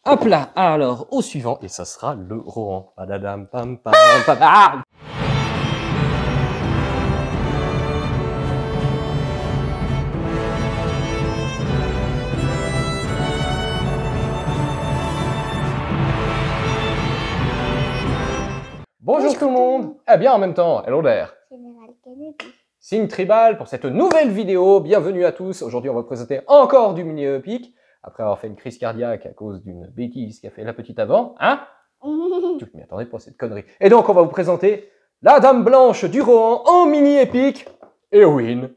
Hop là, alors au suivant, et ça sera le Rohan. Padadam, pam, pam, pam. Ah! Bonjour tout le monde. Eh bien en même temps, hello there. Général Kennedy. Signe tribal pour cette nouvelle vidéo. Bienvenue à tous. Aujourd'hui, on va présenter encore du mini épique. Après avoir fait une crise cardiaque à cause d'une bêtise qu'a fait la petite avant. Hein? Tu ne m'y attendais pas, cette connerie. Et donc, on va vous présenter la Dame Blanche du Rohan en mini épique. Éowyn,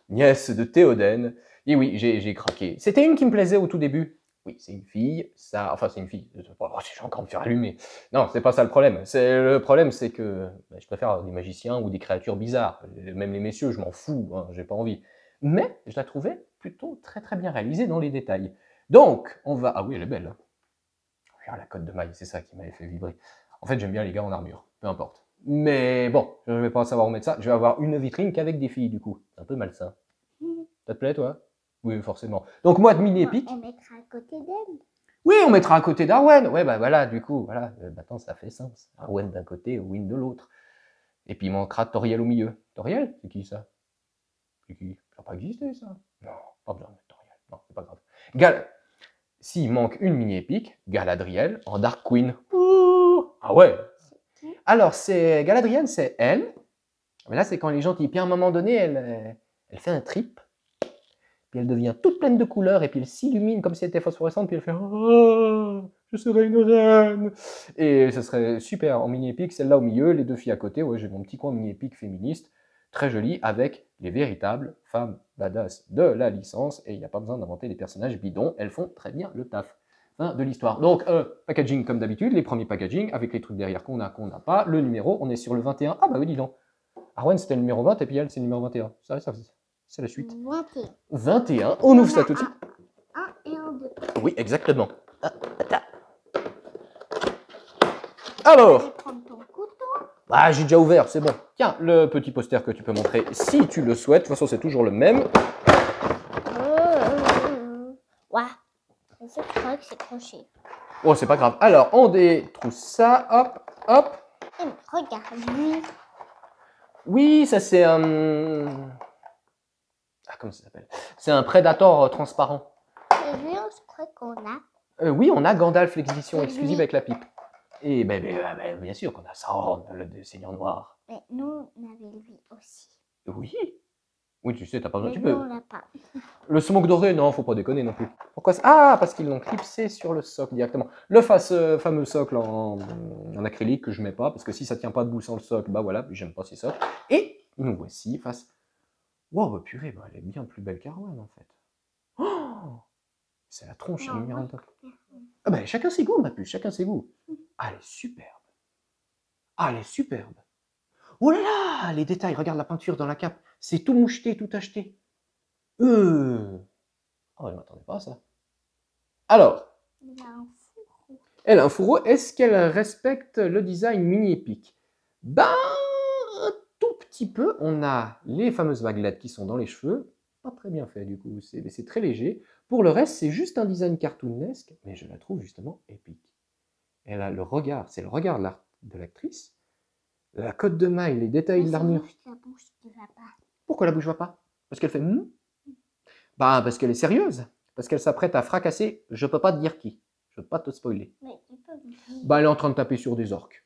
nièce de Théoden. Et oui, j'ai craqué. C'était une qui me plaisait au tout début. Oui, c'est une fille, ça... Enfin, c'est une fille. Oh, j'ai encore me faire allumer. Non, c'est pas ça le problème. Le problème, c'est que je préfère des magiciens ou des créatures bizarres. Même les messieurs, je m'en fous, hein, j'ai pas envie. Mais je la trouvais plutôt très bien réalisée dans les détails. Donc, on va... Ah oui, elle est belle. Hein. Regarde la cotte de maille, c'est ça qui m'avait fait vibrer. En fait, j'aime bien les gars en armure, peu importe. Mais bon, je vais pas savoir où mettre ça. Je vais avoir une vitrine qu'avec des filles, du coup. C'est un peu malsain. Ça te plaît, toi? Oui, forcément. Donc, moi, de mini épique. On mettra à côté d'elle. Oui, on mettra à côté d'Arwen. Ouais, bah voilà, du coup, voilà. Maintenant, ça fait sens. Arwen d'un côté, Win de l'autre. Et puis, il manquera Toriel au milieu. Toriel? C'est qui, ça? C'est qui? Ça n'a pas existé, ça? Non, pas besoin de mettre Toriel. Non, c'est pas grave. S'il manque une mini épique, Galadriel en Dark Queen. Ouh, ah ouais. Alors, Galadriel, c'est elle. Mais là, c'est quand elle est gentille. Puis à un moment donné, elle fait un trip. Puis elle devient toute pleine de couleurs, et puis elle s'illumine comme si elle était phosphorescente, puis elle fait « Oh, je serai une reine !» Et ce serait super en mini-épique, celle-là au milieu, les deux filles à côté, ouais, j'ai mon petit coin mini-épique féministe, très joli, avec les véritables femmes badass de la licence, et il n'y a pas besoin d'inventer des personnages bidons, elles font très bien le taf. Fin de l'histoire. Donc, packaging comme d'habitude, les premiers packaging, avec les trucs derrière qu'on n'a pas, le numéro, on est sur le 21, ah bah oui, dis donc, Arwen c'était le numéro 20, et puis elle c'est le numéro 21, ça c'est la suite. 21. 21, on ouvre ça tout de suite. 1 et 1, 2. Oui, exactement. Alors, Prendre ton couteau. ah, j'ai déjà ouvert, c'est bon. Tiens, le petit poster que tu peux montrer si tu le souhaites. De toute façon, c'est toujours le même. Ouais. Je crois que c'est croché. Oh, c'est pas grave. Alors, on détrousse ça. Hop, hop. Et regarde lui. Oui, ça c'est un... Ah, comment ça s'appelle? C'est un Predator transparent. Et lui, je crois qu'on a. Oui, on a Gandalf, l'exédition Et exclusive lui. avec la pipe. Et bien sûr qu'on a Sauron, le Seigneur Noir. Mais nous, on avait lui aussi. Oui. Oui, tu sais, t'as pas besoin. Mais Tu nous, peux. on l'a pas. Le smoke doré, non, faut pas déconner non plus. Pourquoi ça? Ah, parce qu'ils l'ont clipsé sur le socle directement. Le fameux socle en acrylique que je mets pas, parce que si ça tient pas debout sans le socle, bah voilà, j'aime pas ces socles. Et nous voici face... Wow, bah purée, bah, elle est bien plus belle qu'Arwen en fait. Oh, c'est la tronche, Non, Miranda. Ah bah chacun ses goûts, ma puce, chacun ses goûts. Ah, elle est superbe. Ah, elle est superbe. Oh là là, les détails, regarde la peinture dans la cape. C'est tout moucheté, tout acheté. Oh, je m'attendais pas à ça. Alors, Il a un fourreau. elle a un fourreau. Est-ce qu'elle respecte le design mini-épique? Ben, un tout petit peu. On a les fameuses vaguelettes qui sont dans les cheveux. Pas très bien fait du coup, c'est très léger. Pour le reste, c'est juste un design cartoonesque, mais je la trouve justement épique. Elle a le regard, c'est le regard de l'actrice. La cotte de maille, les détails de l'armure. La bouche qui va pas. Pourquoi la bouche va pas? Parce qu'elle fait Bah, parce qu'elle est sérieuse. Parce qu'elle s'apprête à fracasser, je peux pas te dire qui. Je peux pas te spoiler. Mais tu peux me dire. Bah, elle est en train de taper sur des orques.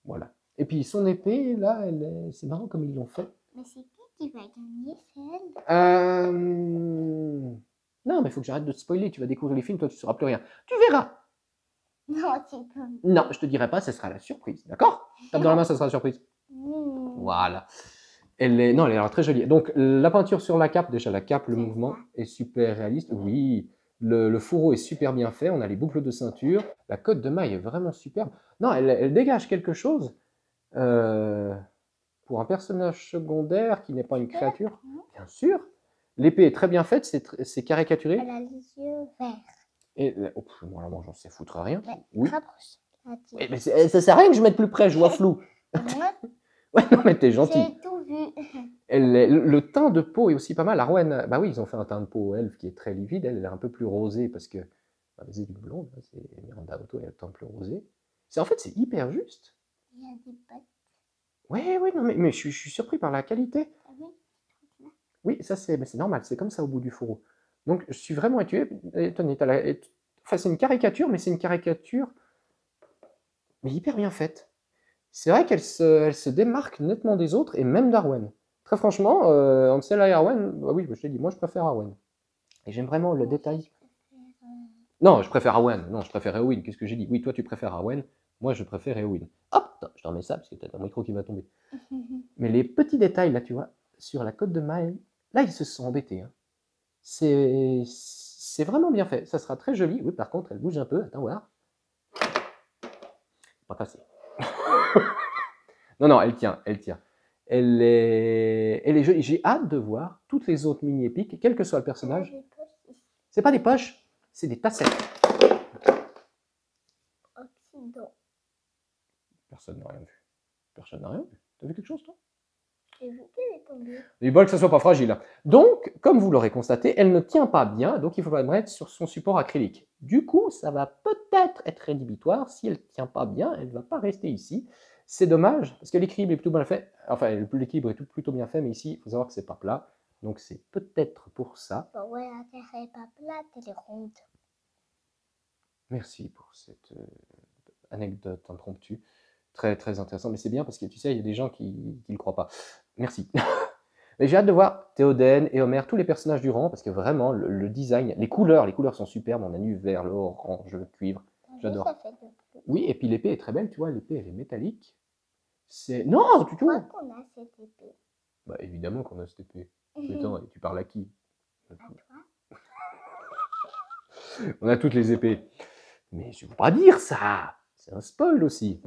Voilà. Et puis son épée, là, c'est marrant comme ils l'ont fait. Mais c'est qui va gagner, c'est elle? Non, mais il faut que j'arrête de te spoiler. Tu vas découvrir les films, toi, tu ne sauras plus rien. Tu verras. Non, tu peux. Non, je te dirai pas, ce sera la surprise. D'accord? Tape dans la main, ça sera la surprise. Voilà. Non, elle est alors très jolie. Donc, la peinture sur la cape, déjà la cape, le mouvement est super réaliste. Oui, le fourreau est super bien fait. On a les boucles de ceinture. La cotte de maille est vraiment superbe. Non, elle dégage quelque chose pour un personnage secondaire qui n'est pas une créature. Bien sûr. L'épée est très bien faite, c'est caricaturé. Elle a les yeux verts. Et, moi, là, j'en sais foutre rien. Mais Oui. rapproche. Mais ça sert à rien que je mette plus près, je vois flou. Ouais, non, mais t'es gentil. J'ai tout vu. Le teint de peau est aussi pas mal. Arwen, bah oui, ils ont fait un teint de peau elfe qui est très livide. Elle est un peu plus rosée parce que Vas-y, du blond, c'est Miranda Otto et le temple rosé. En fait, c'est hyper juste. Il y a des pattes. Oui, non, mais je suis surpris par la qualité. Ah oui. Oui, ça c'est normal, c'est comme ça au bout du fourreau. Donc je suis vraiment étonné. Enfin, c'est une caricature, mais c'est une caricature mais hyper bien faite. C'est vrai qu'elle se démarque nettement des autres, et même d'Arwen. Très franchement, Ansel et Arwen, bah oui, je t'ai dit, moi je préfère Arwen. Et j'aime vraiment le détail. Non, je préfère Arwen. Non, je préfère Éowyn. Qu'est-ce que j'ai dit? Oui, toi tu préfères Arwen, moi je préfère Éowyn. Hop, attends, je t'en mets ça parce que t'as un micro qui va tomber. Mais les petits détails, là, tu vois, sur la côte de maille, là, ils se sont embêtés. Hein. C'est vraiment bien fait. Ça sera très joli. Oui, par contre, elle bouge un peu. Attends, voir. Pas cassé. Non, elle tient, elle tient. Elle est jolie. J'ai hâte de voir toutes les autres mini-épiques, quel que soit le personnage. C'est pas des poches, c'est des tassettes. Occident. Personne n'a rien vu. Personne n'a rien vu. T'as vu quelque chose, toi? J'ai vu qu'elle est tombée. Il faut que ça soit pas fragile. Donc, comme vous l'aurez constaté, elle ne tient pas bien, donc il faut la mettre sur son support acrylique. Du coup, ça va peut-être être rédhibitoire. Si elle ne tient pas bien, elle ne va pas rester ici. C'est dommage, parce que l'équilibre est plutôt bien fait. Enfin, l'équilibre est plutôt bien fait, mais ici, il faut savoir que c'est pas plat. Donc, c'est peut-être pour ça. Bah ouais, la terre n'est pas plate, elle est ronde. Merci pour cette anecdote impromptue. Très, très intéressant. Mais c'est bien parce que, tu sais, il y a des gens qui ne le croient pas. Merci. Mais j'ai hâte de voir Théoden et Homer, tous les personnages du rang, parce que vraiment, le design, les couleurs sont superbes. On a nu vert, le orange, le cuivre. J'adore. Oui, et puis l'épée est très belle, tu vois, l'épée, elle est métallique. Non, du tout. Je crois qu'on a cette épée. Bah, évidemment qu'on a cette épée. Attends, tu parles à qui? À toi. On a toutes les épées. Mais je ne veux pas dire ça. C'est un spoil aussi.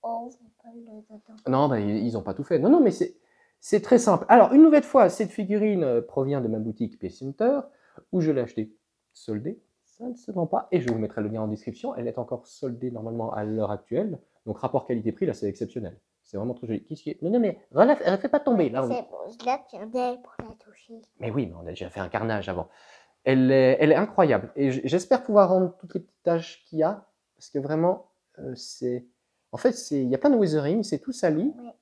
Oh, on peut le dedans. Non, bah, ils n'ont pas tout fait. Non, mais c'est très simple. Alors, une nouvelle fois, cette figurine provient de ma boutique PC Hunter, où je l'ai achetée soldée. Ça ne se vend pas. Et je vous mettrai le lien en description. Elle est encore soldée normalement à l'heure actuelle. Donc, rapport qualité-prix, là, c'est exceptionnel. C'est vraiment trop joli. Qu'est-ce qui est... Non, mais relève, elle ne fait pas tomber. Là, c'est bon, je la tiendrai pour la toucher. Mais oui, mais on a déjà fait un carnage avant. Elle est incroyable. Et j'espère pouvoir rendre toutes les petites tâches qu'il y a. Parce que vraiment, c'est... En fait, il y a plein de weathering, c'est tout sali. Ouais.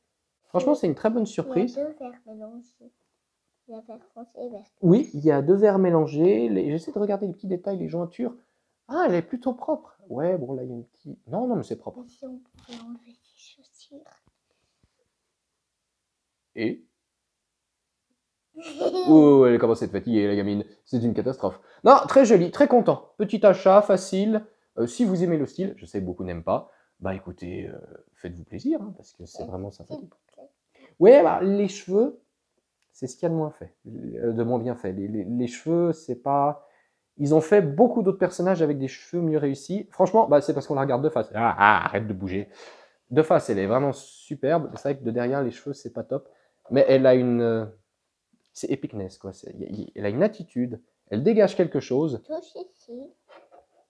Franchement, c'est une très bonne surprise. Il y a 2 verres mélangés. Il y a vert foncé et vert. Oui, il y a 2 verres mélangés. J'essaie de regarder les petits détails, les jointures. Ah, elle est plutôt propre. Ouais, bon, là, il y a une petite... Non, mais c'est propre. Et si on pouvait enlever les chaussures. Et oh, elle commence à être fatiguée, la gamine. C'est une catastrophe. Non, très joli, très content. Petit achat, facile. Si vous aimez le style, je sais que beaucoup n'aiment pas, bah écoutez, faites-vous plaisir, hein, parce que c'est vraiment sympathique. Ouais, bah, les cheveux, c'est ce qu'il y a de moins fait, de moins bien fait. Les cheveux, c'est pas... Ils ont fait beaucoup d'autres personnages avec des cheveux mieux réussis. Franchement, bah, c'est parce qu'on la regarde de face. Arrête de bouger. De face, elle est vraiment superbe. C'est vrai que de derrière, les cheveux, c'est pas top. Mais elle a une... C'est epicness, quoi. Elle a une attitude, elle dégage quelque chose. Touche ici.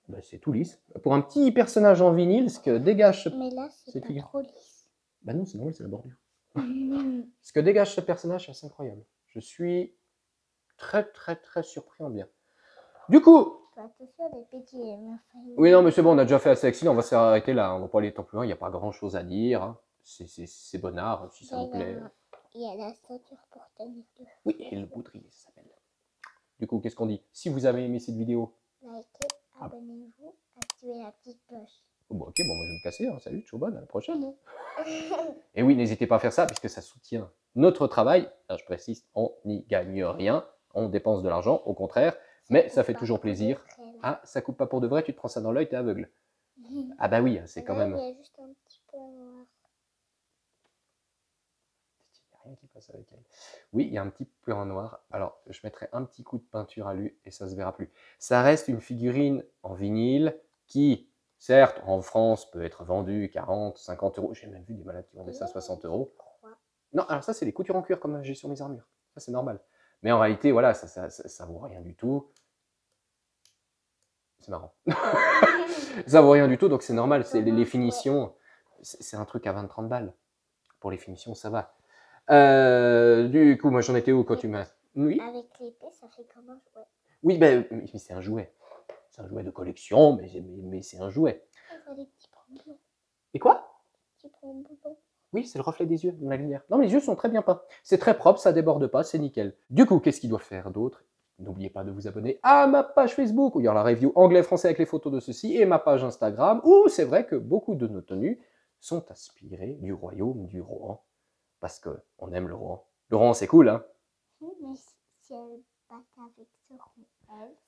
Bah, c'est tout lisse. Pour un petit personnage en vinyle, ce que dégage... Mais là, c'est pas trop lisse. Bah non, c'est normal, c'est la bordure. Ce que dégage ce personnage, c'est incroyable. Je suis très, très, très surpris en bien. Du coup... Attention, les petits... Oui, non, mais c'est bon, on a déjà fait assez accident, on va s'arrêter là. On va pas aller tant plus loin, il n'y a pas grand-chose à dire. Hein. C'est bonnard, si ça vous plaît. Il y a la ceinture pour tenir le feu. Oui, et le baudrier, ça s'appelle. Du coup, qu'est-ce qu'on dit? Si vous avez aimé cette vidéo, likez, abonnez-vous, activez la petite cloche. Oh, bah, ok, bon, moi je vais me casser. Hein. Salut, ciao, bonne, à la prochaine. Hein. Et oui, n'hésitez pas à faire ça, puisque ça soutient notre travail. Alors, je précise, on n'y gagne rien, on dépense de l'argent, au contraire, mais ça fait toujours plaisir. Ah, ça coupe pas pour de vrai, tu te prends ça dans l'œil, t'es aveugle. Ah bah oui, c'est quand même... Il y a juste un petit peu noir. Qui passe avec elle. Oui, il y a un petit peu en noir. Alors, je mettrai un petit coup de peinture à lui et ça se verra plus. Ça reste une figurine en vinyle qui, certes, en France, peut être vendue 40, 50 euros. J'ai même vu des malades qui vendaient ça 60 euros. Non, alors ça, c'est les coutures en cuir comme j'ai sur mes armures. Ça, c'est normal. Mais en réalité, voilà, ça vaut rien du tout. C'est marrant. Ça vaut rien du tout, donc c'est normal. C'est les finitions, c'est un truc à 20-30 balles. Pour les finitions, ça va. Du coup, moi j'en étais où quand tu m'as... Oui. Avec l'épée, ça fait comme un jouet. Oui, mais c'est un jouet. C'est un jouet de collection, mais c'est un jouet. Ça a des petits points blancs. Et quoi? Des petits points blancs. Oui, c'est le reflet des yeux, de la lumière. Non, mais les yeux sont très bien peints. C'est très propre, ça déborde pas, c'est nickel. Du coup, qu'est-ce qu'il doit faire d'autre? N'oubliez pas de vous abonner à ma page Facebook, où il y aura la review anglais-français avec les photos de ceci, et ma page Instagram, où c'est vrai que beaucoup de nos tenues sont inspirées du royaume du Rohan. Parce qu'on aime le Rohan. Le Rohan, c'est cool, hein? Mais si elle bat avec ce rond,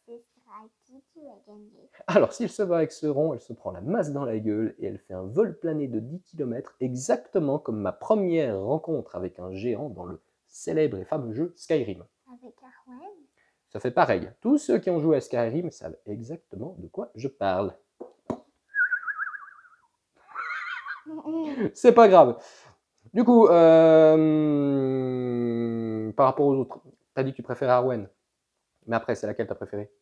ce sera qui tu vas gagner. Alors, si elle se bat avec ce rond, elle se prend la masse dans la gueule et elle fait un vol plané de 10 km, exactement comme ma première rencontre avec un géant dans le célèbre et fameux jeu Skyrim. Avec Arwen? Ça fait pareil. Tous ceux qui ont joué à Skyrim savent exactement de quoi je parle. C'est pas grave. Du coup, par rapport aux autres, t'as dit que tu préférais Arwen. Mais après, c'est laquelle t'as préférée?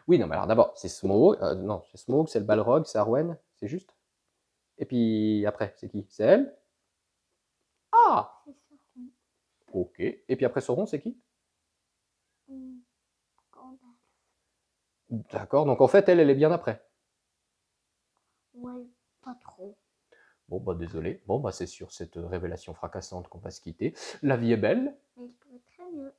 Oui, non, mais alors d'abord, c'est Smaug. Non, c'est Smaug, c'est le Balrog, c'est Arwen, c'est juste. Et puis après, c'est qui? C'est elle? Ah! C'est Sauron. Ok. Et puis après Sauron, c'est qui? Gandalf. D'accord, donc en fait, elle est bien après. Ouais, pas trop. Bon, bah désolé. Bon, bah c'est sur cette révélation fracassante qu'on va se quitter. La vie est belle. Mais je pourrais très mieux.